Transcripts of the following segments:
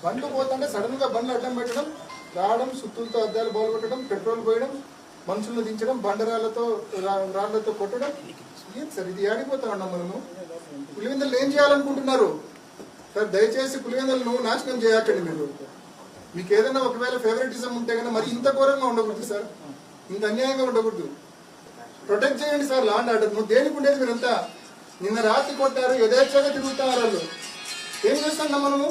బండ్లు పోతుంటే సడన్ గా బండ్లు అడ్డం పెట్టడం, రావడం, సుత్తులతో అద్దాలు బాగుపెట్టడం, పెట్రోల్ పోయడం, మనుషులను దించడం, బండరాళ్లతో రాళ్లతో కొట్టడం. ఏం సార్ ఇది? ఆడిపోతా ఉన్నాం మనము. పులివెందులు ఏం చేయాలనుకుంటున్నారు సార్? దయచేసి పులివెందులను నాశనం చేయకండి. మీరు మీకు ఏదైనా ఒకవేళ ఫేవరెటిజం ఉంటే కన్నా మరి ఇంత ఘోరంగా ఉండకూడదు సార్, ఇంత అన్యాయంగా ఉండకూడదు. ప్రొటెక్ట్ చేయండి సార్ లా అండ్ ఆర్డర్. నువ్వు దేనికి ఉండేది? మీరంతా నిన్న రాత్రి కొట్టారు, యథేచ్ఛగా తిరుగుతున్నారు వాళ్ళు. ఏం చేస్తున్నాం మనము?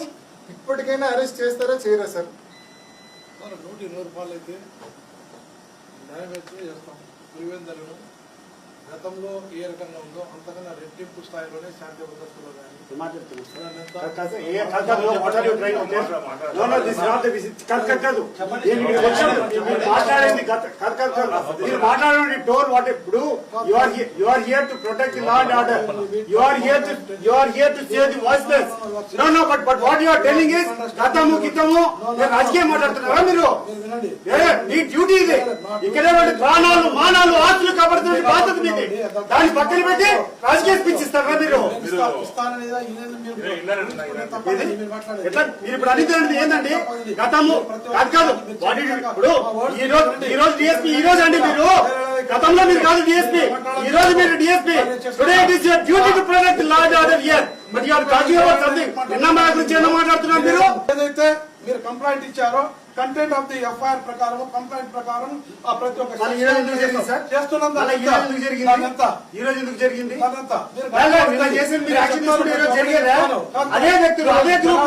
ఇప్పటికైనా అరెస్ట్ చేస్తారా చేయరా సార్? 120 రూపాయలు అయితే న్యాయం అయితే చేస్తాం. పులివెందులను గతంలో ఏ రకంగా ఉందో అంతకన్నా రెట్టింపు స్థాయిలోనే శాంతి భద్రతలో రాజకీయం మాట్లాడుతున్నారా మీరు? మీ డ్యూటీ ఇది. ఇక్కడ ప్రాణాలు, మానాలు, ఆస్తులు కాపాడుతున్న బాధ్యత మీది. దాన్ని పక్కన పెట్టి రాజకీయ స్పీచ్ ఇస్తారా మీరు? మీరు ఇప్పుడు అడిగితే ఏంటండి? గతము కాదు ఇప్పుడు ఈ రోజు డిఎస్పీ, ఈ రోజు అండి మీరు గతంలో మీరు కాదు డిఎస్పీ, ఈ రోజు మీరు DSP. Today it is your duty to protect law and order here. But you are talking about something. నిన్న గురించి ఏమో మాట్లాడుతున్నారు మీరు. ఏదైతే మీరు కంప్లైంట్ ఇచ్చారో కంటెంట్ ఆఫ్ ది ఎఫ్ఐఆర్ ప్రకారం, కంప్లైంట్ ప్రకారం ప్రతి ఒక్క చేస్తున్నంత ఈ రోజు ఎందుకు జరిగింది? అదే వ్యక్తులు, అదే గ్రూప్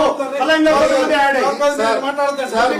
మాట్లాడతారు.